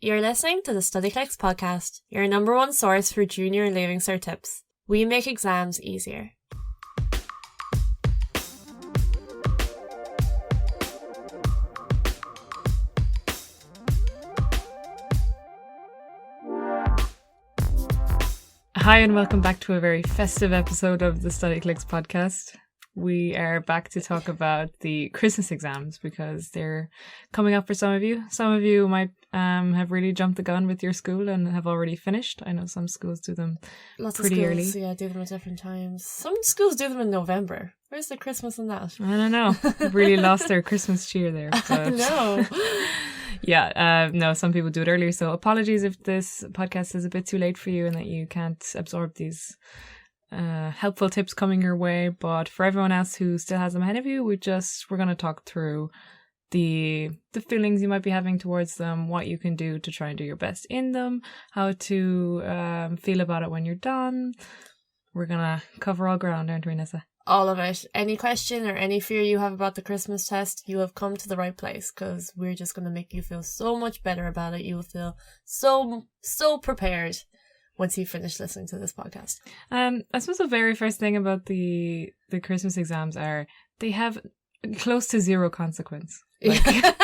You're listening to the Studyclix podcast, your number one source for junior and leaving cert tips. We make exams easier. Hi and welcome back to a very festive episode of the Studyclix podcast. We are back to talk about the Christmas exams because they're coming up for some of you. Some of you might have really jumped the gun with your school and have already finished. I know some schools do them pretty early. Yeah, do them at different times. Some schools do them in November. Where's the Christmas in that? I don't know. Really lost their Christmas cheer there. But I know. Yeah, no, some people do it earlier. So apologies if this podcast is a bit too late for you and that you can't absorb these helpful tips coming your way. But for everyone else who still has them ahead of you, we're going to talk through the feelings you might be having towards them, what you can do to try and do your best in them, how to feel about it when you're done. We're going to cover all ground, aren't we, Nessa? All of it. Any question or any fear you have about the Christmas test, you have come to the right place because we're just going to make you feel so much better about it. You will feel so prepared once you finish listening to this podcast. I suppose the very first thing about the Christmas exams are they have close to zero consequence. Like,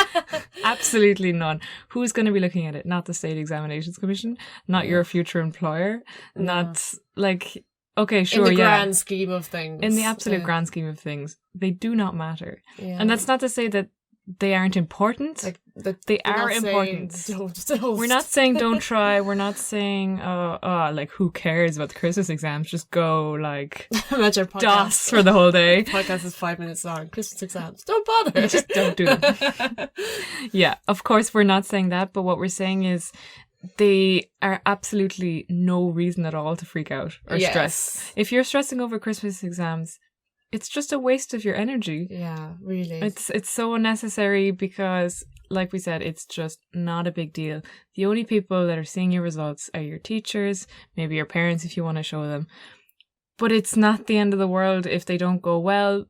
absolutely none. Who's going to be looking at it? Not the State Examinations Commission, not your future employer, not like... Okay, sure, in the grand scheme of things. In the absolute grand scheme of things, they do not matter. Yeah. And that's not to say that they aren't important. Like, they are important. Don't. We're not saying don't try. We're not saying, like, who cares about the Christmas exams? Just go, like, DOS for the whole day. The podcast is 5 minutes long. Christmas exams. Don't bother. Just don't do them. Yeah, of course, we're not saying that. But what we're saying is, they are absolutely no reason at all to freak out or stress. If you're stressing over Christmas exams, it's just a waste of your energy. Yeah, really. It's so unnecessary because, like we said, it's just not a big deal. The only people that are seeing your results are your teachers, maybe your parents if you want to show them. But it's not the end of the world if they don't go well.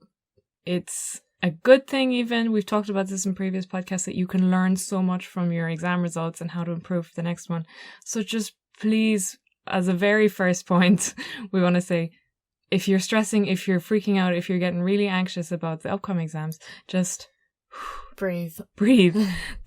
It's a good thing even, we've talked about this in previous podcasts, that you can learn so much from your exam results and how to improve for the next one. So just please, as a very first point, we want to say, if you're stressing, if you're freaking out, if you're getting really anxious about the upcoming exams, just breathe.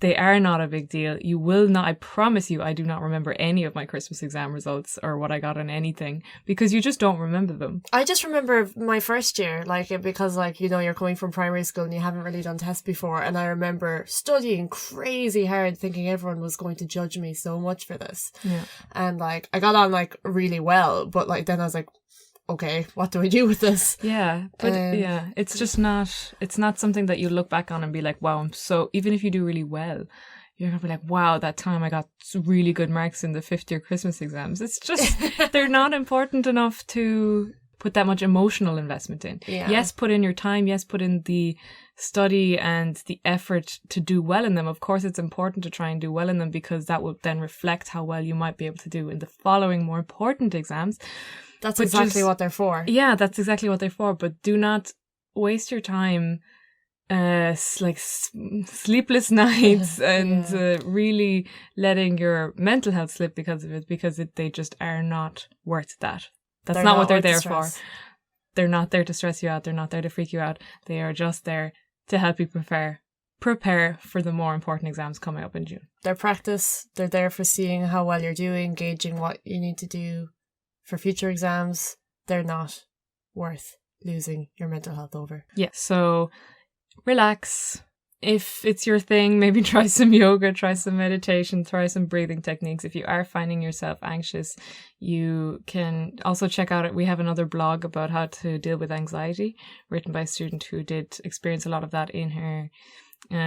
They are not a big deal. You will not, I promise you, I do not remember any of my Christmas exam results or what I got on anything because you just don't remember them. I just remember my first year, because you're coming from primary school and you haven't really done tests before. And I remember studying crazy hard, thinking everyone was going to judge me so much for this. Yeah. And I got on really well, but then I was like, okay, what do I do with this? Yeah, but it's just not, it's not something that you look back on and be like, wow, even if you do really well, you're going to be like, wow, that time I got really good marks in the 5th year Christmas exams. It's just, they're not important enough to put that much emotional investment in. Yeah. Yes, put in your time. Yes, put in the study and the effort to do well in them. Of course, it's important to try and do well in them because that will then reflect how well you might be able to do in the following more important exams. That's exactly what they're for. Yeah, that's exactly what they're for. But do not waste your time, sleepless nights and really letting your mental health slip because of it, because they just are not worth that. That's not what they're there for. They're not there to stress you out. They're not there to freak you out. They are just there to help you prepare for the more important exams coming up in June. They're practice. They're there for seeing how well you're doing, gauging what you need to do for future exams. They're not worth losing your mental health over. Yeah, so relax. If it's your thing, maybe try some yoga, try some meditation, try some breathing techniques. If you are finding yourself anxious, you can also check out we have another blog about how to deal with anxiety, written by a student who did experience a lot of that in her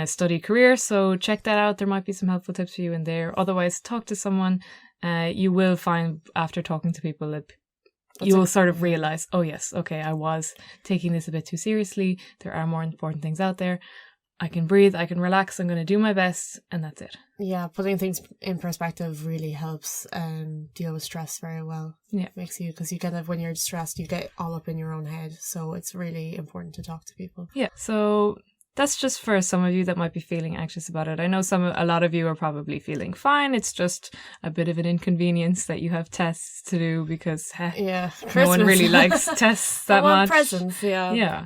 study career. So check that out. There might be some helpful tips for you in there. Otherwise, talk to someone. You will find after talking to people that you will sort of realize, oh yes, okay, I was taking this a bit too seriously. There are more important things out there. I can breathe, I can relax, I'm going to do my best, and that's it. Yeah, putting things in perspective really helps deal with stress very well. Yeah. Makes you, because you kind of, when you're stressed, you get all up in your own head. So it's really important to talk to people. Yeah, so that's just for some of you that might be feeling anxious about it. I know a lot of you are probably feeling fine. It's just a bit of an inconvenience that you have tests to do because no one really likes tests that much. Presents, Yeah.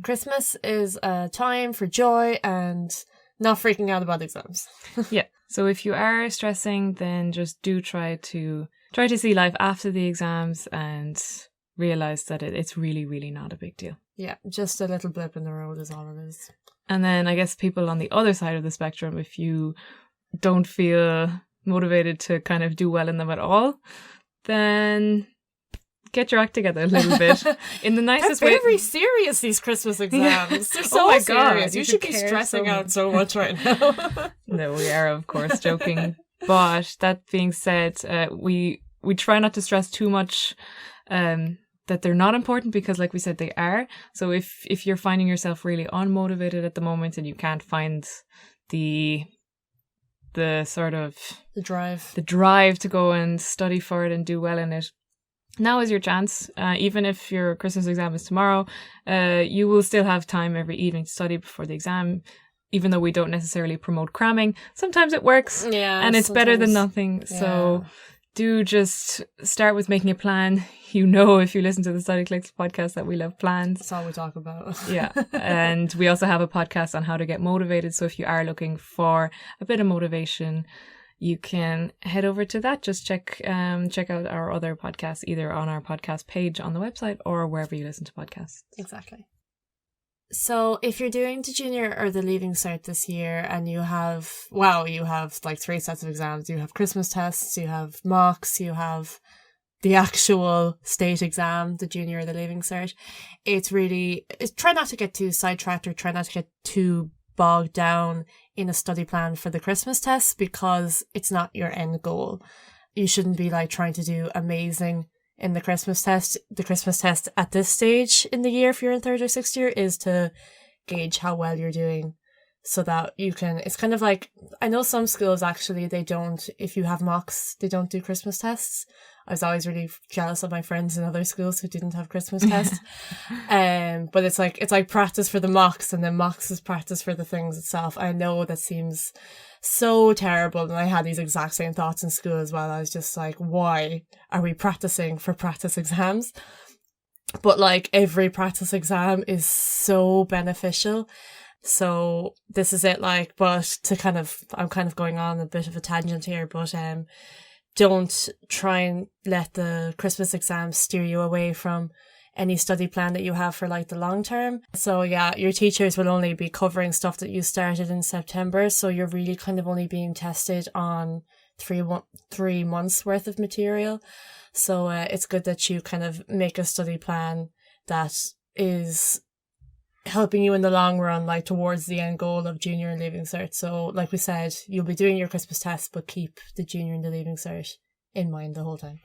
Christmas is a time for joy and not freaking out about exams. Yeah. So if you are stressing, then just do try to see life after the exams and realize that it's really, really not a big deal. Yeah, just a little blip in the road is all it is. And then I guess people on the other side of the spectrum, if you don't feel motivated to kind of do well in them at all, then get your act together a little bit. In the nicest way. They're very serious, these Christmas exams. They're so serious. You should be stressing out so much right now. No, we are, of course, joking. But that being said, we try not to stress too much that they're not important because, like we said, they are. So if you're finding yourself really unmotivated at the moment and you can't find the sort of the drive to go and study for it and do well in it, now is your chance. Even if your Christmas exam is tomorrow, you will still have time every evening to study before the exam. Even though we don't necessarily promote cramming, sometimes it works, and it's better than nothing. Yeah. So do just start with making a plan. You know, if you listen to the Studyclix podcast, that we love plans. That's all we talk about. Yeah. And we also have a podcast on how to get motivated. So if you are looking for a bit of motivation, you can head over to that. Just check out our other podcasts, either on our podcast page on the website or wherever you listen to podcasts. Exactly. So if you're doing the junior or the leaving cert this year and you have like 3 sets of exams, you have Christmas tests, you have mocks, you have the actual state exam, the junior or the leaving cert, try not to get too sidetracked or try not to get too bogged down in a study plan for the Christmas tests because it's not your end goal. You shouldn't be like trying to do amazing in the Christmas test. The Christmas test at this stage in the year, if you're in 3rd or 6th year, is to gauge how well you're doing so that you can, it's kind of like, I know some schools actually, if you have mocks, they don't do Christmas tests. I was always really jealous of my friends in other schools who didn't have Christmas tests. But it's like practice for the mocks and then mocks is practice for the things itself. I know that seems so terrible, and I had these exact same thoughts in school as well. I was just like, why are we practicing for practice exams? But like every practice exam is so beneficial. So this is it, like, but I'm kind of going on a bit of a tangent here, but don't try and let the Christmas exams steer you away from any study plan that you have for like the long term. So yeah, your teachers will only be covering stuff that you started in September. So you're really kind of only being tested on 3 months worth of material. So it's good that you kind of make a study plan that is helping you in the long run, like towards the end goal of junior and leaving cert. So like we said, you'll be doing your Christmas test, but keep the junior and the leaving cert in mind the whole time.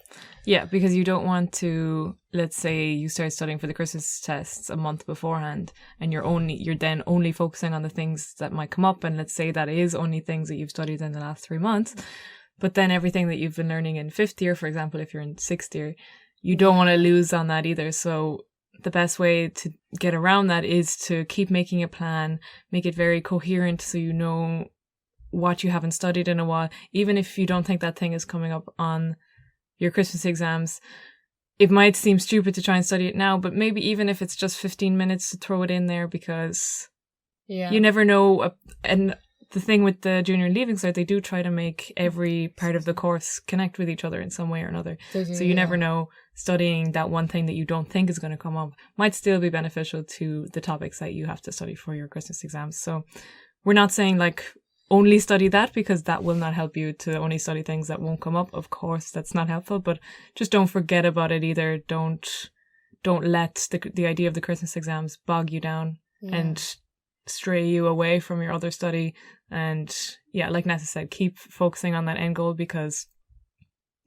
Yeah, because you don't want to, let's say you start studying for the Christmas tests a month beforehand and you're then only focusing on the things that might come up, and let's say that is only things that you've studied in the last 3 months, but then everything that you've been learning in 5th year, for example, if you're in 6th year, you don't want to lose on that either. So the best way to get around that is to keep making a plan, make it very coherent so you know what you haven't studied in a while. Even if you don't think that thing is coming up on your Christmas exams, it might seem stupid to try and study it now, but maybe even if it's just 15 minutes to throw it in there, because you never know. And the thing with the junior and leaving cert, they do try to make every part of the course connect with each other in some way or another. So you never know, studying that one thing that you don't think is going to come up might still be beneficial to the topics that you have to study for your Christmas exams. So we're not saying like only study that, because that will not help you to only study things that won't come up. Of course, that's not helpful, but just don't forget about it either. Don't let the idea of the Christmas exams bog you down and stray you away from your other study. And yeah, like Nessa said, keep focusing on that end goal, because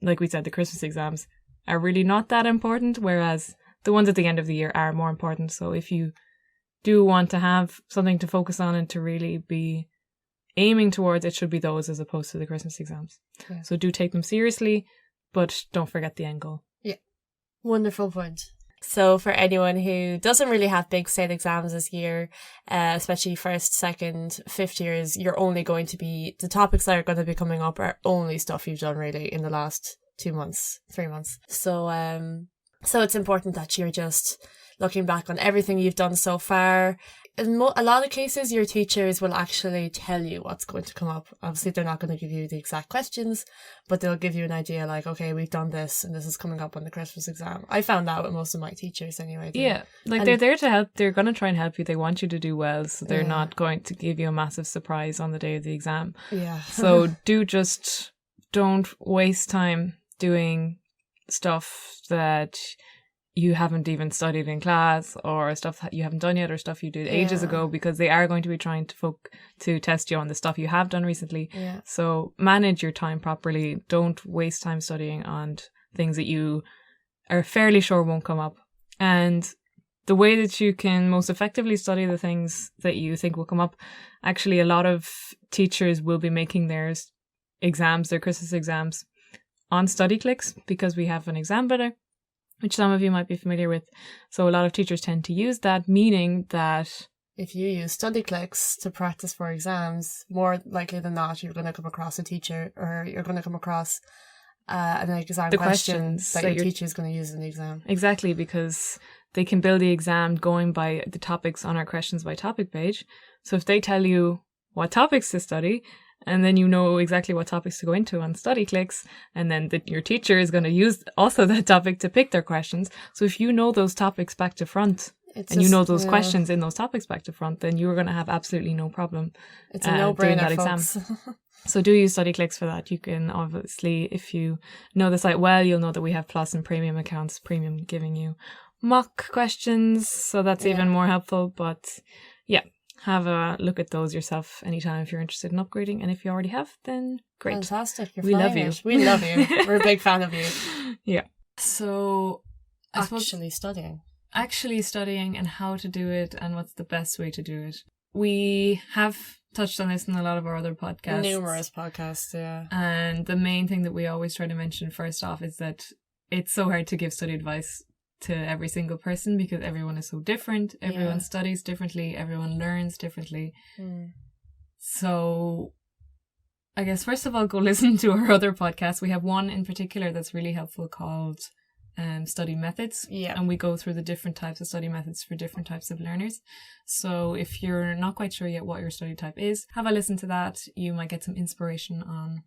like we said, the Christmas exams are really not that important, whereas the ones at the end of the year are more important. So if you do want to have something to focus on and to really be aiming towards, it should be those as opposed to the Christmas exams. Yeah. So do take them seriously, but don't forget the end goal. Yeah. Wonderful point. So for anyone who doesn't really have big state exams this year, especially first, second, fifth years, you're only going to be, the topics that are going to be coming up are only stuff you've done really in the last 2 months, 3 months. So it's important that you're just looking back on everything you've done so far. In a lot of cases, your teachers will actually tell you what's going to come up. Obviously, they're not going to give you the exact questions, but they'll give you an idea like, okay, we've done this and this is coming up on the Christmas exam. I found that with most of my teachers anyway. Yeah, they're there to help. They're going to try and help you. They want you to do well, so they're not going to give you a massive surprise on the day of the exam. Yeah. So don't waste time doing stuff that you haven't even studied in class, or stuff that you haven't done yet, or stuff you did ages ago, because they are going to be trying to test you on the stuff you have done recently. Yeah. So manage your time properly. Don't waste time studying on things that you are fairly sure won't come up. And the way that you can most effectively study the things that you think will come up, actually a lot of teachers will be making their exams, their Christmas exams, on Studyclix, because we have an exam builder, which some of you might be familiar with. So a lot of teachers tend to use that, meaning that if you use Studyclix to practice for exams, more likely than not, you're going to come across a teacher, or you're going to come across an exam question that your teacher is going to use in the exam. Exactly, because they can build the exam going by the topics on our questions by topic page. So if they tell you what topics to study, and then you know exactly what topics to go into on Studyclix, and then your teacher is going to use also that topic to pick their questions. So if you know those topics back to front, you know those questions in those topics back to front, then you are going to have absolutely no problem. It's a no-brainer, that folks. exam. So do use Studyclix for that. You can obviously, if you know the site well, you'll know that we have Plus and Premium accounts. Premium giving you mock questions, so that's even more helpful. But yeah, have a look at those yourself anytime if you're interested in upgrading. And if you already have, then great. Fantastic. We love you. We love you. We're a big fan of you. Yeah. So actually studying and how to do it and what's the best way to do it. We have touched on this in a lot of our other podcasts. Numerous podcasts, yeah. And the main thing that we always try to mention first off is that it's so hard to give study advice to every single person, because everyone is so different. Everyone studies differently. Everyone learns differently. So I guess first of all, go listen to our other podcasts. We have one in particular that's really helpful called Study Methods. Yeah. And we go through the different types of study methods for different types of learners. So if you're not quite sure yet what your study type is, have a listen to that. You might get some inspiration on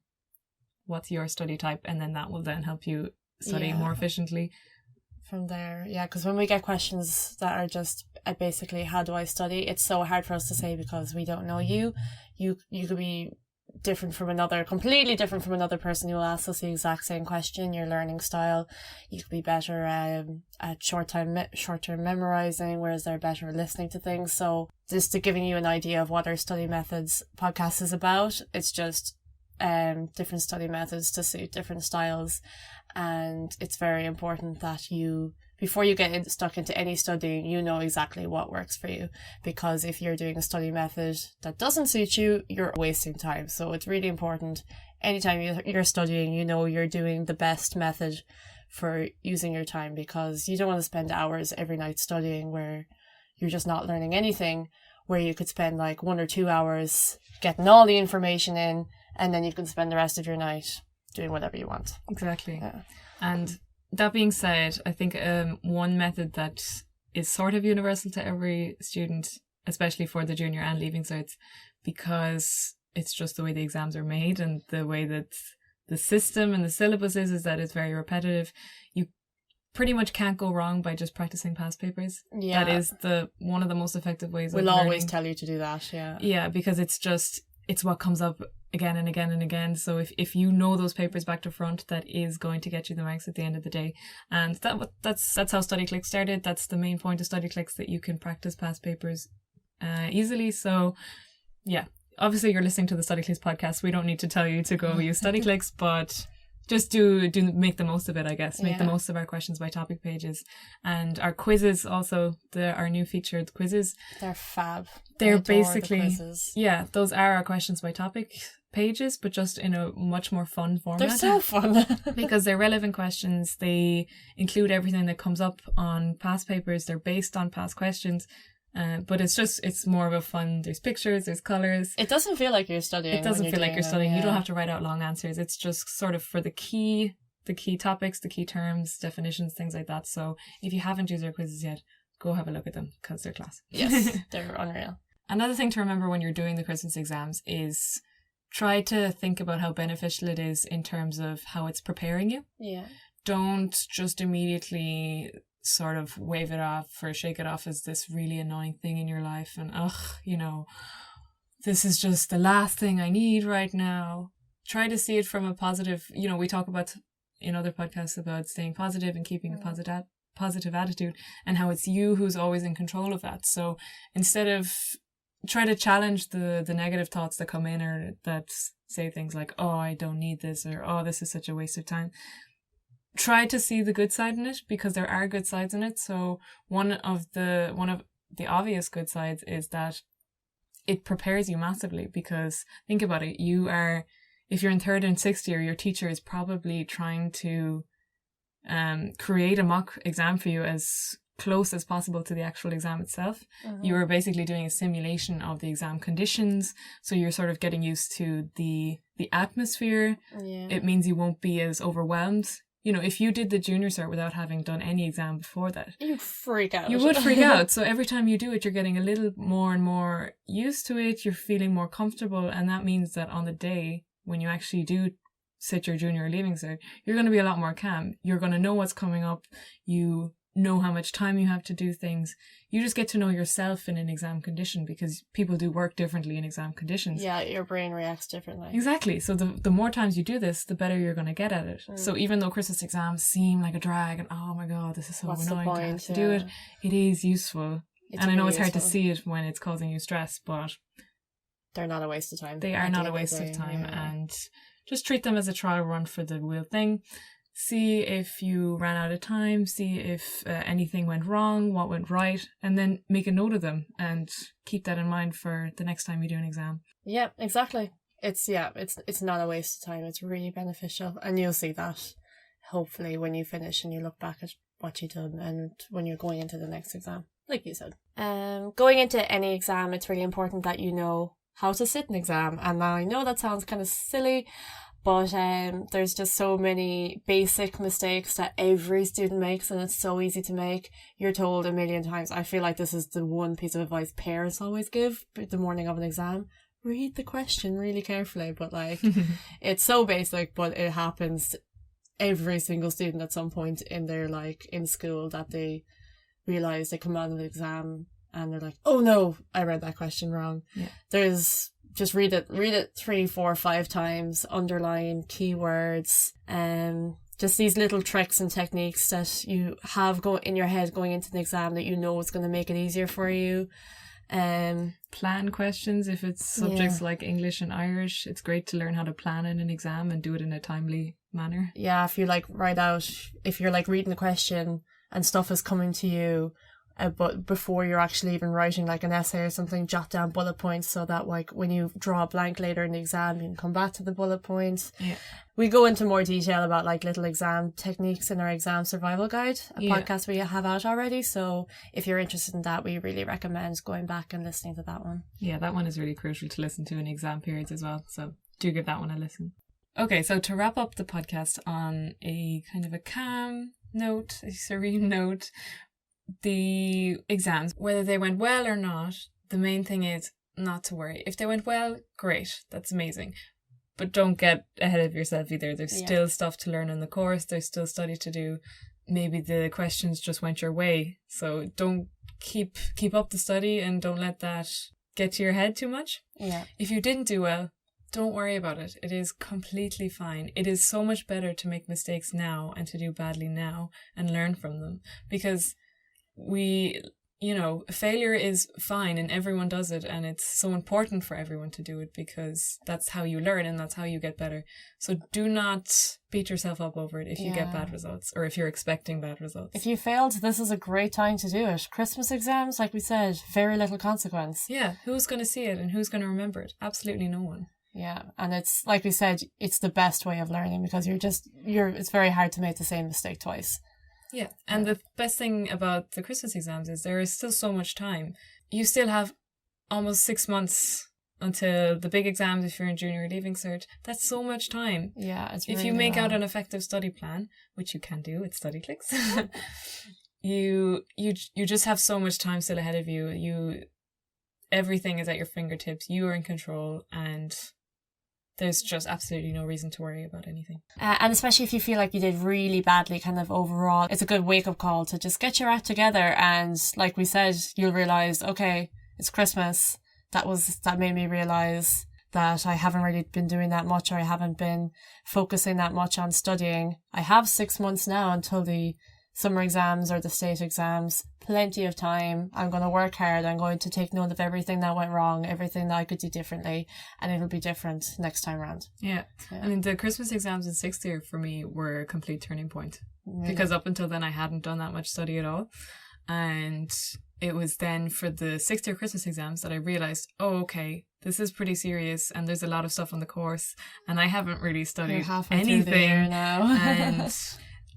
what's your study type, and then that will then help you study more efficiently. From there, because when we get questions that are just basically, how do I study? It's so hard for us to say, because we don't know you. You could be completely different from another person who will ask us the exact same question. Your learning style, you could be better at short-term memorizing, whereas they're better at listening to things. So just to giving you an idea of what our Study Methods podcast is about, it's just different study methods to suit different styles. And it's very important that you, before you get stuck into any studying, you know exactly what works for you. Because if you're doing a study method that doesn't suit you, you're wasting time. So it's really important, anytime you're studying, you know you're doing the best method for using your time, because you don't want to spend hours every night studying where you're just not learning anything, where you could spend like 1 or 2 hours getting all the information in, and then you can spend the rest of your night doing whatever you want. Exactly. Yeah. And that being said, I think one method that is sort of universal to every student, especially for the junior and leaving certs, because it's just the way the exams are made and the way that the system and the syllabus is that it's very repetitive. You pretty much can't go wrong by just practicing past papers. Yeah. That is one of the most effective ways of learning. We'll always tell you to do that, yeah. Yeah, because it's what comes up again and again and again. So if you know those papers back to front, that is going to get you the marks at the end of the day. And that's how Studyclix started. That's the main point of Studyclix, that you can practice past papers easily. So yeah, obviously you're listening to the Studyclix podcast. We don't need to tell you to go use Studyclix, but just do make the most of it, I guess. Make the most of our questions by topic pages. And our quizzes also, our new featured quizzes. They're fab. They're basically, those are our questions by topic pages, but just in a much more fun format. They're so fun. Because they're relevant questions. They include everything that comes up on past papers. They're based on past questions. But it's more of a fun, there's pictures, there's colours. It doesn't feel like you're studying. It doesn't feel like you're studying. Yeah. You don't have to write out long answers. It's just sort of for the key topics, the key terms, definitions, things like that. So if you haven't used our quizzes yet, go have a look at them because they're class. Yes, they're unreal. Another thing to remember when you're doing the Christmas exams is try to think about how beneficial it is in terms of how it's preparing you. Yeah. Don't just immediately sort of wave it off or shake it off as this really annoying thing in your life and this is just the last thing I need right now. Try to see it from a positive, we talk about in other podcasts about staying positive and keeping a positive attitude and how it's you who's always in control of that. So instead of try to challenge the negative thoughts that come in or that say things like, oh, I don't need this, or oh, this is such a waste of time. Try to see the good side in it because there are good sides in it. So one of the obvious good sides is that it prepares you massively because think about it. If you're in 3rd and 6th year, your teacher is probably trying to create a mock exam for you as close as possible to the actual exam itself. Mm-hmm. You are basically doing a simulation of the exam conditions. So you're sort of getting used to the atmosphere. Yeah. It means you won't be as overwhelmed. If you did the junior cert without having done any exam before that, you'd freak out. You would freak out. So every time you do it, you're getting a little more and more used to it. You're feeling more comfortable. And that means that on the day when you actually do sit your junior or leaving cert, you're going to be a lot more calm. You're going to know what's coming up. You know how much time you have to do things. You just get to know yourself in an exam condition because people do work differently in exam conditions. Yeah, your brain reacts differently. Exactly. So the more times you do this, the better you're going to get at it. So even though Christmas exams seem like a drag and oh my god, this is so annoying to have to do it, it is useful. And I know it's hard to see it when it's causing you stress, but they're not a waste of time. They are not a waste of time, and just treat them as a trial run for the real thing. See if you ran out of time, see if anything went wrong, what went right, and then make a note of them and keep that in mind for the next time you do an exam. Yeah, exactly. It's not a waste of time. It's really beneficial, and you'll see that hopefully when you finish and you look back at what you've done and when you're going into the next exam, like you said. Going into any exam, it's really important that you know how to sit an exam. And now I know that sounds kind of silly, but there's just so many basic mistakes that every student makes, and it's so easy to make. You're told a million times. I feel like this is the one piece of advice parents always give the morning of an exam. Read the question really carefully, but it's so basic, but it happens every single student at some point in their in school that they realize they come out of the exam and they're like, oh no, I read that question wrong. Yeah. Just read it 3, 4, 5 times, underline keywords, just these little tricks and techniques that you have in your head going into the exam that you know is going to make it easier for you. Plan questions if it's subjects like English and Irish. It's great to learn how to plan in an exam and do it in a timely manner. Yeah, if you write out, if you're reading the question and stuff is coming to you, but before you're actually even writing an essay or something, jot down bullet points so that when you draw a blank later in the exam, you can come back to the bullet points. Yeah. We go into more detail about little exam techniques in our exam survival guide, a podcast we have out already. So if you're interested in that, we really recommend going back and listening to that one. Yeah, that one is really crucial to listen to in exam periods as well. So do give that one a listen. Okay, so to wrap up the podcast on a kind of a calm note, a serene note, the exams, whether they went well or not, the main thing is not to worry. If they went well, great, that's amazing. But don't get ahead of yourself either. There's still stuff to learn in the course. There's still study to do. Maybe the questions just went your way. So don't keep up the study and don't let that get to your head too much. Yeah. If you didn't do well, don't worry about it. It is completely fine. It is so much better to make mistakes now and to do badly now and learn from them, because failure is fine and everyone does it, and it's so important for everyone to do it because that's how you learn and that's how you get better. So do not beat yourself up over it if you get bad results or if you're expecting bad results. If you failed, this is a great time to do it. Christmas exams, like we said, very little consequence. Yeah, who's going to see it and who's going to remember it? Absolutely no one. Yeah. And it's, like we said, it's the best way of learning because it's very hard to make the same mistake twice. Yeah. And the best thing about the Christmas exams is there is still so much time. You still have almost 6 months until the big exams if you're in junior leaving cert. That's so much time. Yeah, it's if really you make long. out an effective study plan, which you can do with Studyclix, you just have so much time still ahead of you. Everything is at your fingertips. You are in control, and there's just absolutely no reason to worry about anything. And especially if you feel like you did really badly kind of overall, it's a good wake-up call to just get your act together. And like we said, you'll realise, okay, it's Christmas. That made me realise that I haven't really been doing that much, or I haven't been focusing that much on studying. I have 6 months now until the summer exams or the state exams. Plenty of time. I'm going to work hard. I'm going to take note of everything that went wrong, everything that I could do differently, and it'll be different next time around. Yeah. I mean, the Christmas exams in 6th year for me were a complete turning point. Really? Because up until then I hadn't done that much study at all. And it was then for the 6th year Christmas exams that I realised, oh, okay, this is pretty serious and there's a lot of stuff on the course and I haven't really studied anything now. And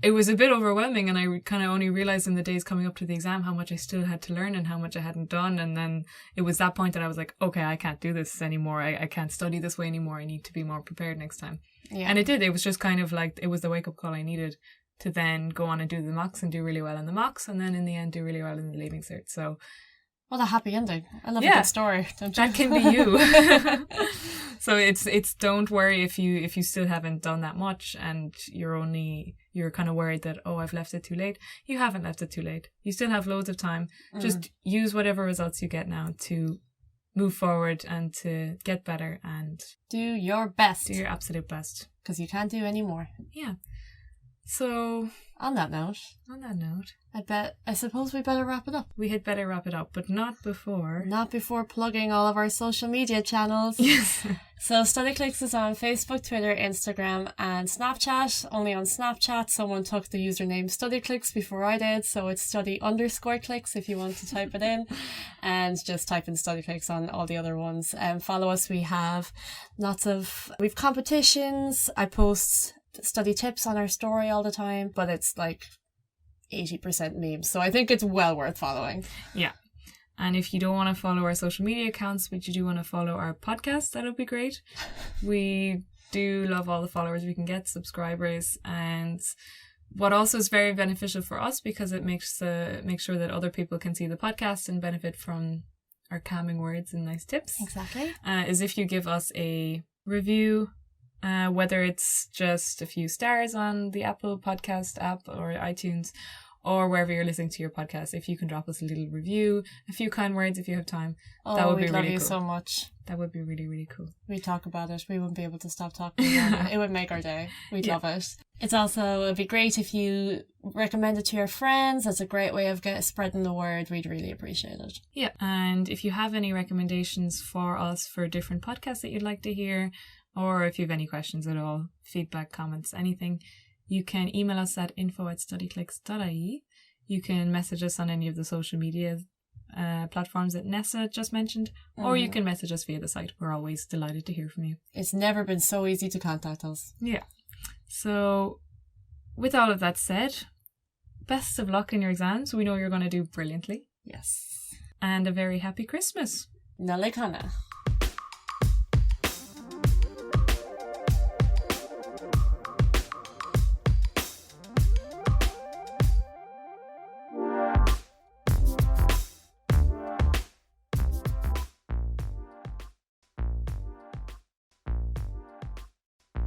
it was a bit overwhelming, and I kind of only realised in the days coming up to the exam how much I still had to learn and how much I hadn't done. And then it was that point that I was like, okay, I can't do this anymore. I can't study this way anymore. I need to be more prepared next time. Yeah. And it did. It was just kind of like, it was the wake-up call I needed to then go on and do the mocks and do really well in the mocks, and then in the end do really well in the leaving cert. So what a happy ending. I love a good story, don't you? That can be you. So it's don't worry if you still haven't done that much and you're kind of worried that, oh, I've left it too late. You haven't left it too late. You still have loads of time. Just use whatever results you get now to move forward and to get better and do your best. Do your absolute best. Because you can't do any more. Yeah. So on that note, I suppose we better wrap it up. We had better wrap it up, but not before plugging all of our social media channels. Yes. So Studyclix is on Facebook, Twitter, Instagram, and Snapchat. Only on Snapchat, someone took the username Studyclix before I did, so it's study_clicks if you want to type it in, and just type in Studyclix on all the other ones. Follow us. We've competitions. I post study tips on our story all the time, but it's like 80% memes, so I think it's well worth following. Yeah. And if you don't want to follow our social media accounts, but you do want to follow our podcast, that would be great. We do love all the followers we can get, subscribers, and what also is very beneficial for us, because it makes sure that other people can see the podcast and benefit from our calming words and nice tips. Exactly. Is if you give us a review, whether it's just a few stars on the Apple Podcast app or iTunes, or wherever you're listening to your podcast. If you can drop us a little review, a few kind words if you have time, that would be really cool. We love you so much. That would be really, really cool. We talk about it. We wouldn't be able to stop talking about it. It would make our day. We'd love it. It'd be great if you recommend it to your friends. That's a great way of spreading the word. We'd really appreciate it. Yeah. And if you have any recommendations for us for different podcasts that you'd like to hear, or if you have any questions at all, feedback, comments, anything, you can email us at info@studyclix.ie. You can message us on any of the social media platforms that Nessa just mentioned, or you can message us via the site. We're always delighted to hear from you. It's never been so easy to contact us. Yeah. So with all of that said, best of luck in your exams. We know you're going to do brilliantly. Yes. And a very happy Christmas. Nalekana.